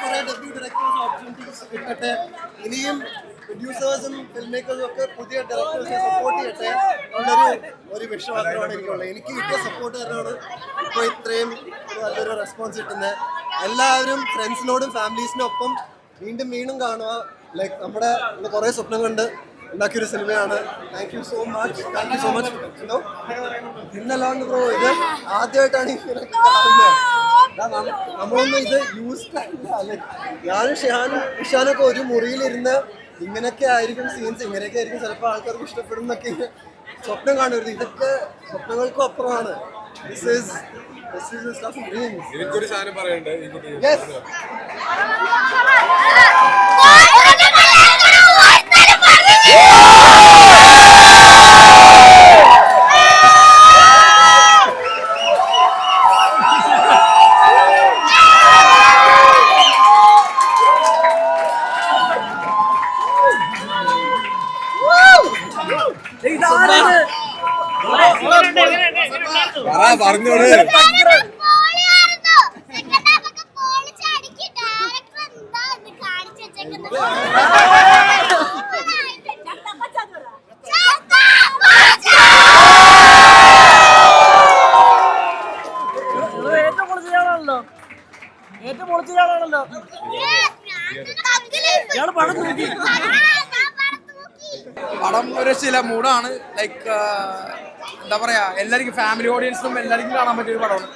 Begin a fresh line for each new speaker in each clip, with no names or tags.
കുറെ debut directors opportunities കിട്ടട്ടെ. ഇനിയും പ്രൊഡ്യൂസേഴ്സും ഫിൽം മേക്കേഴ്സും ഒക്കെ പുതിയ ഡയറക്ടേഴ്സിനെ സപ്പോർട്ട് ചെയ്യട്ടെ ഒരു വിശ്വാസമാണ് എനിക്കുള്ളത്. എനിക്ക് കിട്ടിയ സപ്പോർട്ട് കാരണമാണ് ഇപ്പോൾ ഇത്രയും നല്ലൊരു റെസ്പോൺസ് കിട്ടുന്നത്. എല്ലാവരും ഫ്രണ്ട്സിനോടും ഫാമിലീസിനൊപ്പം വീണ്ടും വീണ്ടും കാണുക. ലൈക്ക് നമ്മുടെ കുറേ സ്വപ്നം കണ്ട് ഉണ്ടാക്കിയൊരു സിനിമയാണ്. Thank you so much. എന്തോ പിന്നല്ലാണ്ട് ബ്രോ, ഇത് ആദ്യമായിട്ടാണ് ഇങ്ങനെ കാണുന്നത്. നമ്മളൊന്നും ഇത് യൂസ്ഡ് അല്ല. ഞാനും ഇഷാനൊക്കെ ഒരു മുറിയിലിരുന്ന് ഇങ്ങനെയൊക്കെ ആയിരിക്കും സീൻസ്, ഇങ്ങനെയൊക്കെ ആയിരിക്കും ചിലപ്പോൾ ആൾക്കാർക്ക് ഇഷ്ടപ്പെടും എന്നൊക്കെ സ്വപ്നം കാണരുത്. ഇതൊക്കെ സ്വപ്നങ്ങൾക്കും അപ്പുറമാണ്.
എനിക്കൊരു സാധനം പറയണ്ടേ? പറഞ്ഞോട് പടം ഒരു ചില മൂഡാണ്. ലൈക്ക് എന്താ പറയാ, എല്ലാവർക്കും ഫാമിലി ഓഡിയൻസിനും എല്ലാവർക്കും കാണാൻ പറ്റിയൊരു പടമാണ്.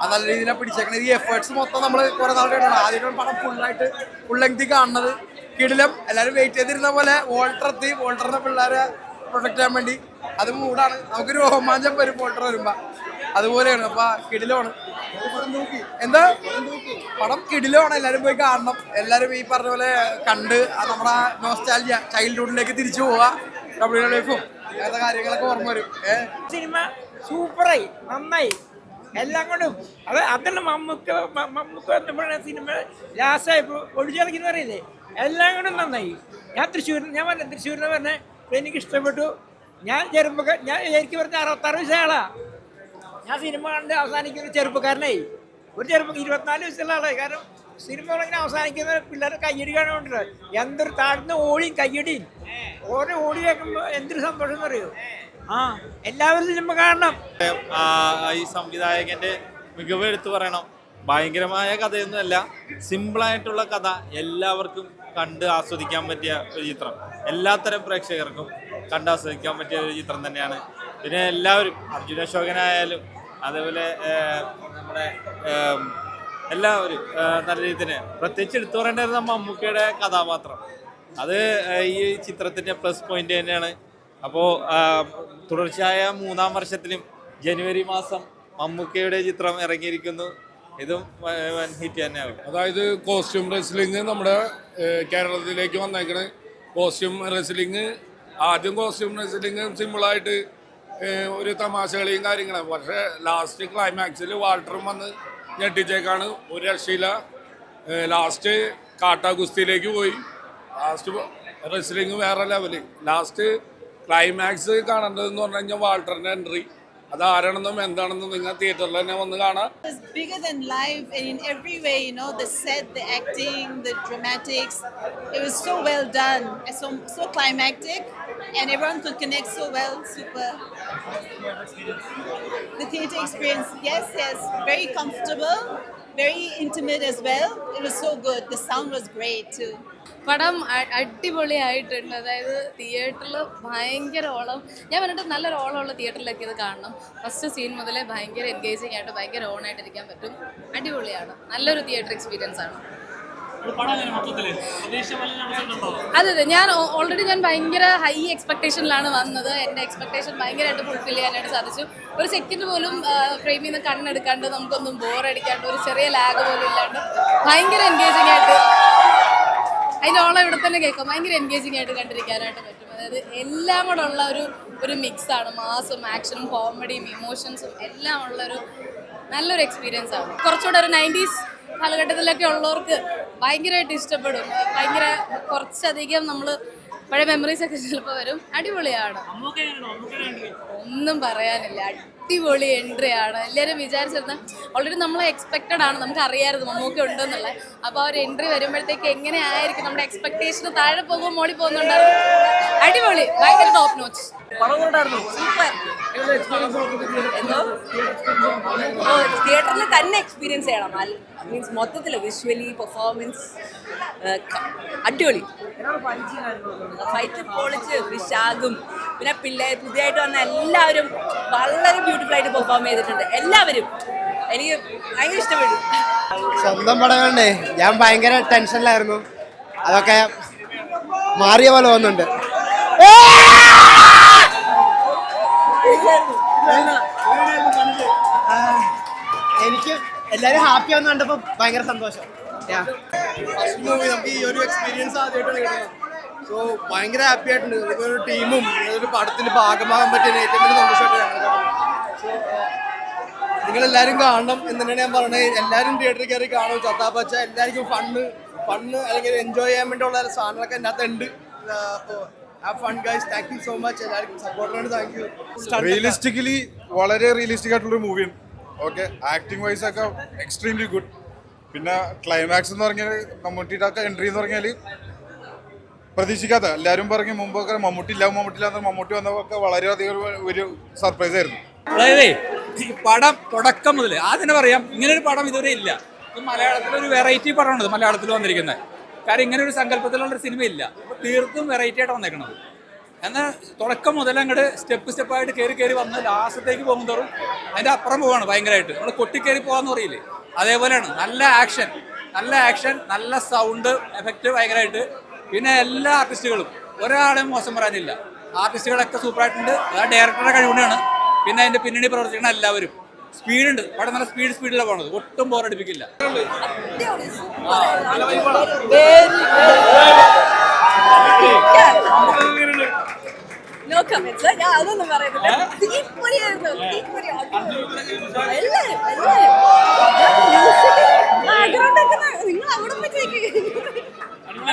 അത് നല്ല രീതിയിലാണ് പിടിച്ചേക്കുന്നത്. ഈ എഫേർട്സ് മൊത്തം നമ്മൾ കുറെ നാൾ കേട്ടാണ് ആദ്യമായിട്ടാണ് പടം ഫുൾ ലെങ്തി കാണുന്നത്. കിടിലം. എല്ലാവരും വെയിറ്റ് ചെയ്തിരുന്ന പോലെ വോൾട്ടറിനെ പിള്ളേരെ പ്രൊട്ടക്ട് ചെയ്യാൻ വേണ്ടി അത് മൂടാണ്. നമുക്കൊരു രോമാഞ്ചം വരും വോൾട്ടർ വരുമ്പോ. അതുപോലെയാണ്. അപ്പൊ കിടിലമാണ്. എന്താ പടം കിടിലമാണ്. എല്ലാവരും പോയി കാണണം. എല്ലാവരും ഈ പറഞ്ഞ പോലെ കണ്ട് നമ്മുടെ നോസ്റ്റാൾജിയ ചൈൽഡ്ഹുഡിലേക്ക് തിരിച്ചു പോവുക. ഡബ്ല്യു ലൈഫും അങ്ങനത്തെ കാര്യങ്ങളൊക്കെ ഓർമ്മ വരും.
സിനിമ സൂപ്പറായി, നന്നായി, എല്ലാം കൊണ്ടും. അതല്ല മമ്മൂക്ക സിനിമ ലാസ്റ്റായപ്പോൾ ഒഴിച്ചിറക്കിന്ന് പറയില്ലേ, എല്ലാം കൊണ്ടും നന്നായി. ഞാൻ തൃശ്ശൂരിനെ പറഞ്ഞ എനിക്ക് ഇഷ്ടപ്പെട്ടു. ഞാൻ എനിക്ക് പറഞ്ഞ 66 വയസ്സാളാ. ഞാൻ സിനിമ കണ്ട് അവസാനിക്കുന്ന ചെറുപ്പക്കാരനായി. 24 വയസ്സുള്ള ആളായി. കാരണം സിനിമ ഇങ്ങനെ അവസാനിക്കുന്ന പിള്ളേർ കയ്യടി കാണുന്നുണ്ട്. എന്തൊരു താഴ്ന്ന ഓടിയും കയ്യടിയും ഓരോ ഓടി കേൾക്കുമ്പോൾ എന്തൊരു സന്തോഷം എന്ന് പറയൂ. എല്ലാവരും സിനിമ കാണണം.
ഈ സംവിധായകന്റെ മികവ് എടുത്തു പറയണം. ഭയങ്കരമായ കഥയൊന്നുമല്ല, സിമ്പിളായിട്ടുള്ള കഥ, എല്ലാവർക്കും കണ്ട് ആസ്വദിക്കാൻ പറ്റിയ ഒരു ചിത്രം. എല്ലാത്തരം പ്രേക്ഷകർക്കും കണ്ട് ആസ്വദിക്കാൻ പറ്റിയ ഒരു ചിത്രം തന്നെയാണ്. പിന്നെ എല്ലാവരും, അർജുന അശോകനായാലും അതേപോലെ നമ്മുടെ എല്ലാവരും നല്ല രീതിയിൽ പ്രത്യേകിച്ച് എടുത്തു പറയേണ്ടത് മമ്മൂക്കയുടെ കഥാപാത്രം. അത് ഈ ചിത്രത്തിൻ്റെ പ്ലസ് പോയിന്റ് തന്നെയാണ്. അപ്പോൾ തുടർച്ചയായ 3-ാം വർഷത്തിലും ജനുവരി മാസം മമ്മൂക്കയുടെ ചിത്രം ഇറങ്ങിയിരിക്കുന്നു. ഇതും വൻ ഹിറ്റ് തന്നെയാകും.
അതായത് കോസ്റ്റ്യൂം റെസ്ലിംഗ് നമ്മുടെ കേരളത്തിലേക്ക് വന്നേക്കണ്. കോസ്റ്റ്യൂം റെസ്ലിംഗ് ആദ്യം കോസ്റ്റ്യൂം റെസ്ലിംഗ് സിമ്പിളായിട്ട് ഒരു തമാശകളിയും കാര്യങ്ങളാണ്. പക്ഷേ ലാസ്റ്റ് ക്ലൈമാക്സിൽ വാൾട്ടറും വന്ന് ഞെട്ടിച്ചേക്കാണ്. ഒരു രക്ഷയില്ല. ലാസ്റ്റ് കാട്ടാ ഗുസ്തിയിലേക്ക് പോയി. ലാസ്റ്റ് റെസ്ലിംഗ് വേറെ ലെവല്. ലാസ്റ്റ് ക്ലൈമാക്സ് കാണേണ്ടതെന്ന് പറഞ്ഞു കഴിഞ്ഞാൽ വാൾട്ടറിൻ്റെ എൻട്രി. അത് ആരാണെന്നും എന്താണെന്നും നിങ്ങൾ തിയേറ്ററിൽ തന്നെ വന്ന് കാണാം.
Bigger than life and in every way, you know, the set, the acting, the dramatics, it was so well done, so climactic, and everyone could connect so well. Super. The theater experience, yes, very comfortable, very intimate as well. It was so good. The sound was great too.
പടം അടിപൊളിയായിട്ടുണ്ട്. അതായത് തിയേറ്ററിൽ ഭയങ്കര ഓളം. ഞാൻ പറഞ്ഞിട്ട് നല്ലൊരു ഓളമുള്ള തിയേറ്ററിലൊക്കെ ഇത് കാണണം. ഫസ്റ്റ് സീൻ മുതലേ ഭയങ്കര എൻഗേജിങ് ആയിട്ട് ഭയങ്കര ഓണായിട്ടിരിക്കാൻ പറ്റും. അടിപൊളിയാണ്. നല്ലൊരു തിയേറ്റർ എക്സ്പീരിയൻസ് ആണ്. അതെ, ഞാൻ ഓൾറെഡി ഭയങ്കര ഹൈ എക്സ്പെക്ടേഷനിലാണ് വന്നത്. എൻ്റെ എക്സ്പെക്ടേഷൻ ഭയങ്കരമായിട്ട് ഫുൾഫിൽ ചെയ്യാനായിട്ട് സാധിച്ചു. ഒരു സെക്കൻഡ് പോലും ഫ്രെയിമിൽ നിന്ന് കണ്ണെടുക്കാണ്ട്, നമുക്കൊന്നും ബോറടിക്കാണ്ട്, ഒരു ചെറിയ ലാഗ് പോലും ഇല്ലാണ്ട് ഭയങ്കര എൻഗേജിങ് ആയിട്ട് അതിൻ്റെ ഓളം ഇവിടെ തന്നെ കേൾക്കാം. ഭയങ്കര എൻഗേജിങ് ആയിട്ട് കണ്ടിരിക്കാനായിട്ട് പറ്റും. അതായത് എല്ലാം കൂടെ ഉള്ള ഒരു മിക്സാണ്. മാസും ആക്ഷനും കോമഡിയും ഇമോഷൻസും എല്ലാം ഉള്ളൊരു നല്ലൊരു എക്സ്പീരിയൻസ് ആണ്. കുറച്ചുകൂടെ ഒരു 90s കാലഘട്ടത്തിലൊക്കെ ഉള്ളവർക്ക് ഭയങ്കരമായിട്ട് ഇഷ്ടപ്പെടും. ഭയങ്കര കുറച്ചധികം നമ്മൾ പഴയ മെമ്മറീസ് ഒക്കെ ചിലപ്പോൾ വരും. അടിപൊളിയാണ്. ഒന്നും പറയാനില്ല. അടിപൊളി എൻട്രി ആണ്. എല്ലാവരും വിചാരിച്ചിരുന്ന ഓൾറെഡി നമ്മൾ എക്സ്പെക്റ്റഡ് ആണ്, നമുക്ക് അറിയാമായിരുന്നു മമ്മൂക്ക ഉണ്ടെന്നുള്ളത്. അപ്പോൾ ആ ഒരു എൻട്രി വരുമ്പോഴത്തേക്ക് എങ്ങനെയായിരിക്കും, നമ്മുടെ എക്സ്പെക്ടേഷന് താഴെ പോകുമ്പോൾ മോളി പോകുന്നുണ്ടായിരുന്നു. അടിപൊളി, ഭയങ്കര ടോപ്പ് നോച്ച്.
തിയേറ്ററിൽ തന്നെ എക്സ്പീരിയൻസ് ചെയ്യണം. മീൻസ് മൊത്തത്തിൽ വിഷ്വലി പെർഫോമൻസ് അടിപൊളി. ഫൈറ്റ് പൊളിച്ച് വിശാഖും പിന്നെ പുതിയതായിട്ട് വന്ന എല്ലാവരും വളരെ ബ്യൂട്ടിഫുൾ ആയിട്ട് പെർഫോം ചെയ്തിട്ടുണ്ട്. എല്ലാവരും എനിക്ക് ഭയങ്കര ഇഷ്ടപ്പെട്ടു.
സ്വന്തം പടങ്ങളുണ്ടേ, ഞാൻ ഭയങ്കര ടെൻഷനിലായിരുന്നു. അതൊക്കെ മാറിയ പോലെ തോന്നുന്നുണ്ട്. എനിക്ക് എല്ലാവരും ഹാപ്പി ആവുന്ന കണ്ടപ്പോൾ ഭയങ്കര സന്തോഷം.
ഫസ്റ്റ് മൂവി നമുക്ക് ഈ ഒരു എക്സ്പീരിയൻസ് ആദ്യമായിട്ടാണ് കിട്ടുന്നത്. സോ ഭയങ്കര ഹാപ്പി ആയിട്ടുണ്ട്. ഒരു ടീമും ഒരു പടത്തിൽ ഭാഗമാകാൻ പറ്റിയ ഏറ്റവും വലിയ സന്തോഷമായിട്ട്. സോ നിങ്ങളെല്ലാവരും കാണണം എന്ന് തന്നെയാണ് ഞാൻ പറഞ്ഞത്. എല്ലാവരും തിയേറ്ററിൽ കയറി കാണും. ചത്താപ്പച്ച എല്ലാവർക്കും ഫണ്ണ് അല്ലെങ്കിൽ എൻജോയ് ചെയ്യാൻ വേണ്ടിയുള്ള സാധനങ്ങളൊക്കെ അതിനകത്ത് ഉണ്ട്. അപ്പോൾ have fun guys. Thank you so much എല്ലാവർക്കും സപ്പോർട്ടിനോട്. Thank you.
റിയലിസ്റ്റിക്കലി വളരെ റിയലിസ്റ്റിക് ആയിട്ടുള്ളൊരു മൂവിയാണ്. ഓക്കെ, ആക്ടിങ് വൈസ് ഒക്കെ എക്സ്ട്രീംലി ഗുഡ്. പിന്നെ ക്ലൈമാക്സ് എന്ന് പറഞ്ഞാൽ മമ്മൂട്ടിയുടെ ഒക്കെ എൻട്രി എന്ന് പറഞ്ഞാൽ പ്രതീക്ഷിക്കാത്ത, എല്ലാവരും പറഞ്ഞ് മുമ്പൊക്കെ മമ്മൂട്ടി മമ്മൂട്ടി വന്നതൊക്കെ വളരെയധികം ഒരു സർപ്രൈസ് ആയിരുന്നു.
അതായത് ഈ പടം തുടക്കം മുതൽ ആദ്യം പറയാം, ഇങ്ങനൊരു പടം ഇതുവരെ ഇല്ല. ഇത് മലയാളത്തിലൊരു വെറൈറ്റി പടമാണത് മലയാളത്തിൽ വന്നിരിക്കുന്നത്. കാരണം ഇങ്ങനെ ഒരു സങ്കല്പത്തിലുള്ളൊരു സിനിമയില്ല. അപ്പോൾ തീർത്തും വെറൈറ്റി ആയിട്ട് വന്നേക്കണത്. എന്നാൽ തുടക്കം മുതൽ അങ്ങോട്ട് സ്റ്റെപ്പായിട്ട് കയറി വന്ന് ലാസ്റ്റത്തേക്ക് പോകുന്നതോറും അതിൻ്റെ അപ്പുറം പോവാണ് ഭയങ്കരമായിട്ട്. നമ്മൾ കൊട്ടിക്കയറി പോകാന്ന് പറയില്ലേ, അതേപോലെയാണ്. നല്ല ആക്ഷൻ, നല്ല സൗണ്ട് എഫക്റ്റ് ഭയങ്കരമായിട്ട്. പിന്നെ എല്ലാ ആർട്ടിസ്റ്റുകളും ഒരാളെയും മോശം പറയാനില്ല. ആർട്ടിസ്റ്റുകളൊക്കെ സൂപ്പറായിട്ടുണ്ട്. അത് ഡയറക്ടറുടെ കഴിവുകൊണ്ടാണ്. പിന്നെ അതിൻ്റെ പിന്നണി പ്രവർത്തിക്കുന്ന എല്ലാവരും സ്പീഡുണ്ട്. അവിടെ നല്ല സ്പീഡിലാണ് പോണത്. ഒട്ടും ബോറടിപ്പിക്കില്ല.
No comments. ഞാൻ അതൊന്നും പറയുന്നില്ല. തീപ്പൊരിയായിരുന്നു. നിങ്ങൾ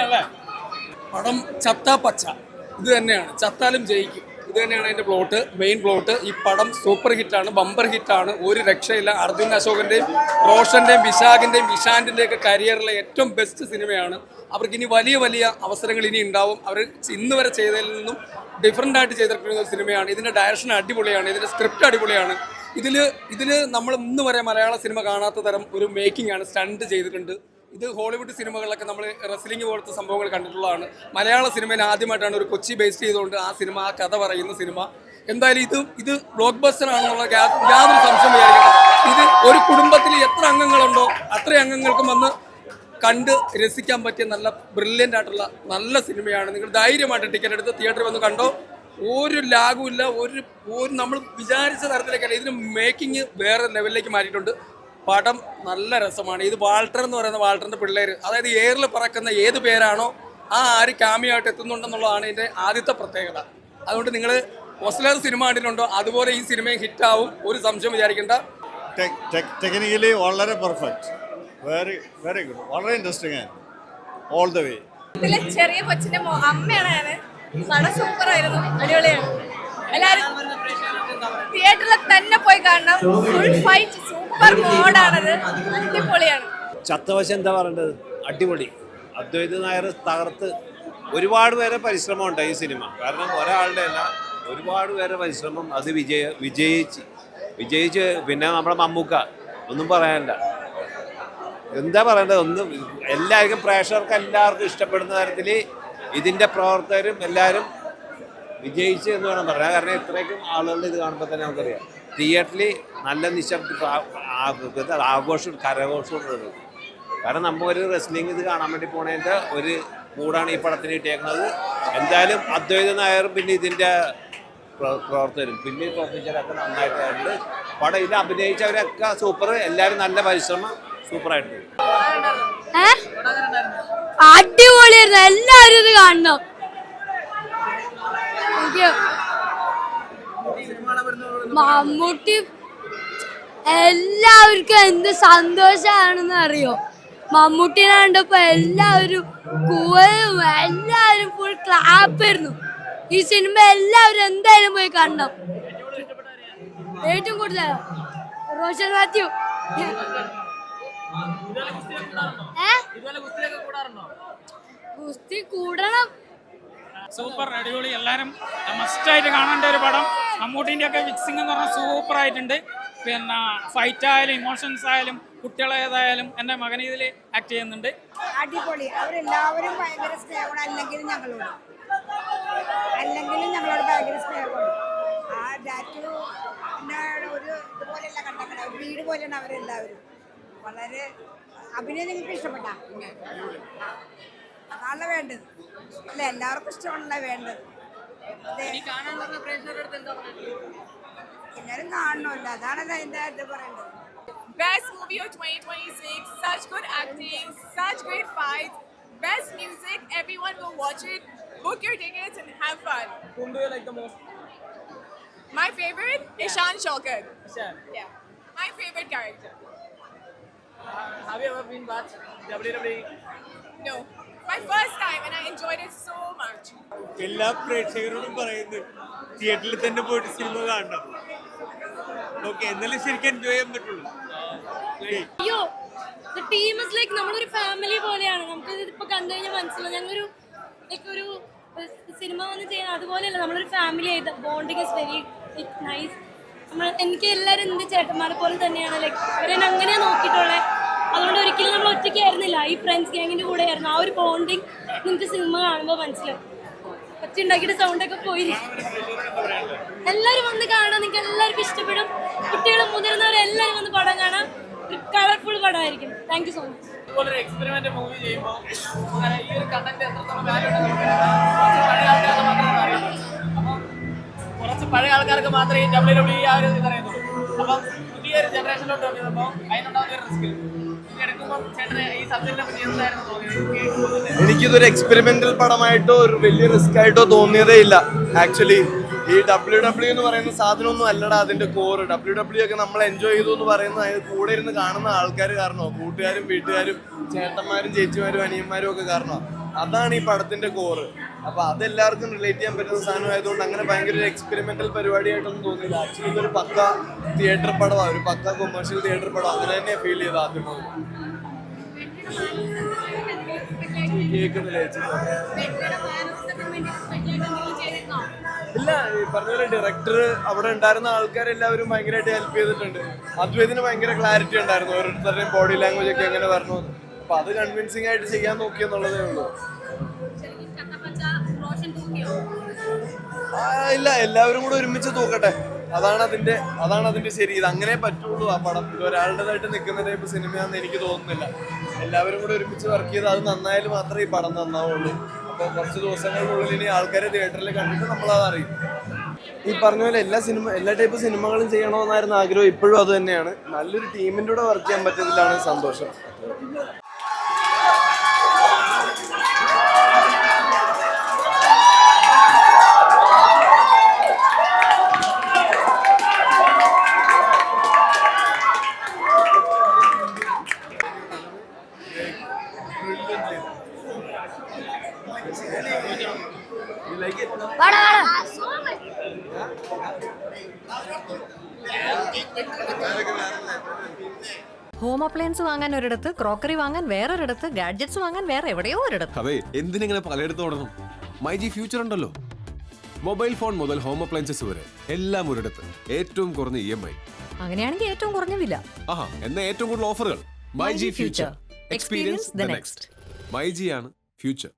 അവിടെ
പടം ചത്താ പച്ച ഇത് തന്നെയാണ്. ചത്താലും ജയിക്കും. ഇത് തന്നെയാണ് അതിൻ്റെ മെയിൻ പ്ലോട്ട്. ഈ പടം സൂപ്പർ ഹിറ്റാണ്, ബമ്പർ ഹിറ്റാണ്. ഒരു രക്ഷയില്ല. അർജുൻ അശോകൻ്റെയും റോഷൻ്റെയും വിശാഖിൻ്റെയും ഇഷാന്റിൻ്റെയും ഒക്കെ കരിയറിലെ ഏറ്റവും ബെസ്റ്റ് സിനിമയാണ്. അവർക്ക് ഇനി വലിയ അവസരങ്ങൾ ഇനി ഉണ്ടാവും. അവർ ഇന്ന് വരെ ചെയ്തതിൽ നിന്നും ഡിഫറൻ്റ് ആയിട്ട് ചെയ്തിരിക്കുന്ന ഒരു സിനിമയാണ്. ഇതിൻ്റെ ഡയറക്ഷൻ അടിപൊളിയാണ്. ഇതിൻ്റെ സ്ക്രിപ്റ്റ് അടിപൊളിയാണ്. ഇതിൽ നമ്മൾ ഇന്ന് വരെ മലയാള സിനിമ കാണാത്ത തരം ഒരു മേക്കിംഗ് ആണ്. സ്റ്റണ്ട് ചെയ്തിട്ടുണ്ട്. ഇത് ഹോളിവുഡ് സിനിമകളിലൊക്കെ നമ്മൾ റെസ്ലിംഗ് പോലത്തെ സംഭവങ്ങൾ കണ്ടിട്ടുള്ളതാണ്. മലയാള സിനിമയിൽ ആദ്യമായിട്ടാണ് ഒരു കൊച്ചി ബേസ് ചെയ്തുകൊണ്ട് ആ കഥ പറയുന്ന സിനിമ. എന്തായാലും ഇത് ബ്ലോക്ക് ബസ്റ്റർ ആണെന്നുള്ള യാതൊരു സംശയം വിചാരിക്കണം. ഇത് ഒരു കുടുംബത്തിൽ എത്ര അംഗങ്ങളുണ്ടോ അത്രയും അംഗങ്ങൾക്കും വന്ന് കണ്ട് രസിക്കാൻ പറ്റിയ നല്ല ബ്രില്യൻ്റ് ആയിട്ടുള്ള നല്ല സിനിമയാണ്. നിങ്ങൾ ധൈര്യമായിട്ട് ടിക്കറ്റ് എടുത്ത് തിയേറ്ററിൽ വന്ന് കണ്ടോ. ഒരു ലാഗും ഇല്ല. ഒരു നമ്മൾ വിചാരിച്ച തരത്തിലേക്കല്ല. ഇതിന് മേക്കിംഗ് വേറെ ലെവലിലേക്ക് മാറ്റിയിട്ടുണ്ട്. പടം നല്ല രസമാണ്. ഇത് വാൾട്ടർ എന്ന് പറയുന്ന വാൾട്ടറിൻ്റെ പിള്ളേർ, അതായത് എയറിൽ പറക്കുന്ന ഏത് പേരാണോ ആ ആര് ക്യാമിയായിട്ട് എത്തുന്നുണ്ടെന്നുള്ളതാണ് ഇതിൻ്റെ ആദ്യത്തെ പ്രത്യേകത. അതുകൊണ്ട് നിങ്ങൾ ഹോസ്റ്റലർ സിനിമ കണ്ടിട്ടുണ്ടോ അതുപോലെ ഈ സിനിമയും ഹിറ്റാവും. ഒരു സംശയം വിചാരിക്കേണ്ട.
ടെക്നിക്കലി വളരെ പെർഫെക്റ്റ്, വെരി ഗുഡ്, വളരെ ഇൻട്രസ്റ്റിംഗ് ആണ് ഓൾ ദ വേ.
ഇതിലെ ചെറിയ കൊച്ചിന്റെ അമ്മയാണ് ഞാൻ. പടം സൂപ്പറായിരുന്നു, അടിപൊളിയാണ്. എല്ലാവരും തിയേറ്ററിൽ തന്നെ പോയി കാണണം. ഫുൾ ഫൈറ്റ് സൂപ്പർ മോഡാണത്, അടിപൊളിയാണ്.
ചത്തവശം എന്താ പറയേണ്ടത്, അടിപൊളി. അദ്വൈത് നായർ തകർത്ത്. ഒരുപാട് പേരെ പരിശ്രമമുണ്ട് ഈ സിനിമ. കാരണം ഒരാളുടെ അല്ല, ഒരുപാട് പേരെ പരിശ്രമം. അത് വിജയിച്ച് പിന്നെ നമ്മുടെ മമ്മൂക്ക ഒന്നും പറയാനില്ല. എന്താ പറയേണ്ടത്, ഒന്നും എല്ലാവർക്കും പ്രേക്ഷകർക്ക് എല്ലാവർക്കും ഇഷ്ടപ്പെടുന്ന തരത്തിൽ ഇതിൻ്റെ പ്രവർത്തകരും എല്ലാവരും വിജയിച്ച് എന്ന് വേണം പറയാം. കാരണം ഇത്രയ്ക്കും ആളുകളുടെ ഇത് കാണുമ്പോൾ തന്നെ നമുക്കറിയാം തിയേറ്ററിൽ നല്ല ആഘോഷം കരഘോഷമുള്ളത്. കാരണം നമ്മൾ ഒരു റെസ്ലിംഗ് ഇത് കാണാൻ വേണ്ടി പോണതിൻ്റെ ഒരു മൂടാണ് ഈ പടത്തിന് കിട്ടിയേക്കുന്നത്. എന്തായാലും അദ്വൈത നായരും പിന്നെ ഇതിൻ്റെ പ്രവർത്തകരും പിന്നെ പ്രവർത്തിച്ചവരൊക്കെ നന്നായിട്ടുണ്ട്. പടം ഇത് അഭിനയിച്ചവരൊക്കെ സൂപ്പർ. എല്ലാവരും നല്ല പരിശ്രമം, സൂപ്പറായിട്ടുണ്ട്.
അടിപൊളിയായിരുന്നു. എല്ലാവരും ഇത് കാണണം. മമ്മൂട്ടി എല്ലാവർക്കും എന്ത് സന്തോഷമാണെന്ന് അറിയോ. മമ്മൂട്ടിനെ കണ്ടപ്പോ എല്ലാവരും കൂവലും എല്ലാവരും ഫുൾ ക്ലാപ്പായിരുന്നു. ഈ സിനിമ എല്ലാവരും എന്തായാലും പോയി കാണണം. ഏറ്റവും കൂടുതൽ റോഷൻ മാത്യു. ഗുസ്തി കൂടണം.
സൂപ്പർ, അടിപൊളി, എല്ലാവരും മസ്റ്റായിട്ട് കാണേണ്ട ഒരു പടം. മമ്മൂട്ടിൻ്റെ ഒക്കെ മിക്സിംഗ് എന്ന് പറഞ്ഞാൽ സൂപ്പർ ആയിട്ടുണ്ട്. പിന്നെ ഫൈറ്റ് ആയാലും ഇമോഷൻസ് ആയാലും കുട്ടികളേതായാലും എൻ്റെ മകൻ ഇതിൽ ആക്ട് ചെയ്യുന്നുണ്ട്.
അടിപൊളി. അവരെല്ലാവരും ഭയങ്കര സ്നേഹമാണ്. അല്ലെങ്കിലും ഞങ്ങളോട് ഭയങ്കര സ്നേഹമാണ്. ആ ഡാറ്റു ഒരു ഇതുപോലെയല്ല കണ്ടത്, വീട് പോലെയാണ് അവരെല്ലാവരും. വളരെ അഭിനയം നിങ്ങൾക്ക് ഇഷ്ടപ്പെട്ട അതാണ് വേണ്ടത് അല്ല, എല്ലാവർക്കും ഇഷ്ടമാണല്ല വേണ്ടത്. എല്ലാവരും കാണണമല്ലോ, അതാണ് അതിൻ്റെ ഇത് പറയേണ്ടത്.
Best movie of 2026, such good acting, such great fights, best music, everyone will watch it. Book your tickets and have fun.
Whom do you like the most?
My favorite, Ishan Shokar. Yeah, my favorite character.
Have you ever been watched WWE?
No, my first time and I enjoyed it so much.
എല്ലാ പ്രേക്ഷകരോടും പറയുന്നത് തിയേറ്ററിൽ തന്നെ പോയിട്ട് cinema കാണണം. Okay, എന്നാലും ശരിക്കും enjoy ചെയ്യാൻ പറ്റുള്ളൂ.
അയ്യോ, the team is like നമ്മളൊരു ഫാമിലി പോലെയാണ്. നമുക്ക് ഇതിപ്പോ കണ്ടു കഴിഞ്ഞാൽ മനസ്സിലാവും. ഞങ്ങളൊരു ഒരു സിനിമ വന്ന് ചെയ്യുന്നത് അതുപോലെയല്ല, നമ്മളൊരു ഫാമിലി ആയിട്ട് ബോണ്ടിങ് ഇസ് വെരി നൈസ്. എനിക്ക് എല്ലാവരും എൻ്റെ ചേട്ടന്മാരെ പോലെ തന്നെയാണ്. ലൈക്ക് അവരെന്നെ അങ്ങനെയാണ് നോക്കിയിട്ടുള്ളത്. അതുകൊണ്ട് ഒരിക്കലും നമ്മൾ ഒറ്റയ്ക്കായിരുന്നില്ല, ഈ ഫ്രണ്ട്സ് ഗ്യാങ്ങിൻ്റെ കൂടെ ആയിരുന്നു. ആ ഒരു ബോണ്ടിങ് നിങ്ങൾക്ക് സിനിമ കാണുമ്പോൾ മനസ്സിലാവും. ഒറ്റ ഉണ്ടാക്കിയിട്ട് സൗണ്ടൊക്കെ പോയിരിക്കും. എല്ലാവരും വന്ന് കാണാൻ, നിങ്ങൾക്ക് എല്ലാവർക്കും ഇഷ്ടപ്പെടും. കുട്ടികളും മുതിർന്നവരെല്ലാവരും വന്ന് പടം കാണാം. ഒരു കളർഫുൾ പടമായിരിക്കും. Thank you so much.
ഇതുപോലെ ഒരു എക്സ്പെരിമെന്റ് മൂവി ചെയ്യുമ്പോൾ ഈ ഒരു കണ്ടന്റ് എത്രത്തോളം വാല്യൂ കുറച്ച് പഴയ ആൾക്കാർക്ക് മാത്രമേ WWE ആ ഒരു ഇത് അറിയത്തുള്ളൂ. അപ്പം പുതിയൊരു ജനറേഷനിലോട്ട് വന്നപ്പോൾ അതിനുണ്ടാകുന്ന ഒരു റിസ്ക് എടുക്കുമ്പോൾ ചേട്ടന് ഈ സബ്ജക്റ്റിനെ പറ്റി എന്തായിരുന്നു തോന്നിയത്?
എനിക്കിതൊരു എക്സ്പെരിമെന്റൽ പടമായിട്ടോ ഒരു വലിയ റിസ്ക് ആയിട്ടോ തോന്നിയതേ ഇല്ല. ആക്ച്വലി ഈ WWE എന്ന് പറയുന്ന സാധനമൊന്നും അല്ലടാ അതിന്റെ കോറ്. WWE ഒക്കെ നമ്മൾ എൻജോയ് ചെയ്തു എന്ന് പറയുന്നത് അതിന് കൂടെ ഇരുന്ന് കാണുന്ന ആൾക്കാർ കാരണമോ, കൂട്ടുകാരും വീട്ടുകാരും ചേട്ടന്മാരും ചേച്ചിമാരും അനിയന്മാരും ഒക്കെ കാരണമോ. അതാണ് ഈ പടത്തിന്റെ കോറ്. അപ്പൊ അതെല്ലാവർക്കും റിലേറ്റ് ചെയ്യാൻ പറ്റുന്ന സാധനമായതുകൊണ്ട് അങ്ങനെ ഭയങ്കര ഒരു എക്സ്പെരിമെന്റൽ പരിപാടിയായിട്ടൊന്നും തോന്നിയില്ല. ആക്ച്വലി ഇതൊരു പക്ക തിയേറ്റർ പടമാണ്, ഒരു പക്ക കൊമേഴ്ഷ്യൽ തിയേറ്റർ പടം. അങ്ങനെ തന്നെ ഫീൽ ചെയ്ത് ആദ്യം കേൾക്കുന്നില്ല. ഇല്ല, ഈ പറഞ്ഞ പോലെ ഡയറക്ടർ അവിടെ ഉണ്ടായിരുന്ന ആൾക്കാരെല്ലാവരും ഭയങ്കരമായിട്ട് ഹെൽപ്പ് ചെയ്തിട്ടുണ്ട്. അദ്വൈതിന് ഭയങ്കര ക്ലാരിറ്റി ഉണ്ടായിരുന്നു, ഓരോരുത്തരുടെയും ബോഡി ലാംഗ്വേജ് ഒക്കെ എങ്ങനെ പറഞ്ഞു. അപ്പൊ അത് കൺവിൻസിങ് ആയിട്ട് ചെയ്യാൻ നോക്കിയെന്നുള്ളതേ ഉള്ളൂ. ഇല്ല, എല്ലാവരും കൂടെ ഒരുമിച്ച് തൂക്കട്ടെ. അതാണ് അതിന്റെ ശരി. ഇത് അങ്ങനെ പറ്റുള്ളൂ. ആ പടം ഇത് ഒരാളുടേതായിട്ട് നിൽക്കുന്ന ടൈപ്പ് സിനിമയാണെന്ന് എനിക്ക് തോന്നുന്നില്ല. എല്ലാവരും കൂടെ ഒരുമിച്ച് വർക്ക് ചെയ്ത് അത് നന്നായാലും മാത്രമേ ഈ പടം നന്നാവുള്ളൂ. അപ്പോൾ കുറച്ച് ദിവസങ്ങൾക്കുള്ളിൽ ഇനി ആൾക്കാരെ തിയേറ്ററിൽ കണ്ടിട്ട് നമ്മളത് അറിയും. ഈ പറഞ്ഞ പോലെ എല്ലാ ടൈപ്പ് സിനിമകളും ചെയ്യണമെന്നായിരുന്നു ആഗ്രഹം. ഇപ്പോഴും അത് തന്നെയാണ്. നല്ലൊരു ടീമിൻ്റെ കൂടെ വർക്ക് ചെയ്യാൻ പറ്റിയതിലാണ് സന്തോഷം.
ഹോം അപ്ലയൻസ് വാങ്ങാൻ ഒരിടത്ത്, ക്രോക്കറി വാങ്ങാൻ വേറൊരിടത്ത്, ഗാഡ്ജറ്റ്സ് വാങ്ങാൻ വേറെ എവിടെയോ ഒരിടത്ത്.
അതെ, എന്തിനെങ്ങനെ പലയിടത്തും ഓടണം? മൈജി ഫ്യൂച്ചർ ഉണ്ടല്ലോ. മൊബൈൽ ഫോൺ മുതൽ ഹോം അപ്ലയൻസസ് വരെ എല്ലാം ഒരിടത്ത്. ഏറ്റവും കുറഞ്ഞ EMI.
അങ്ങനെയാണെങ്കിൽ ഏറ്റവും കുറഞ്ഞ വില.
ആഹാ, എന്നാ ഏറ്റവും കൂടുതൽ ഓഫറുകൾ. MyG future. Experience the next. MyG ആണ് ഫ്യൂച്ചർ.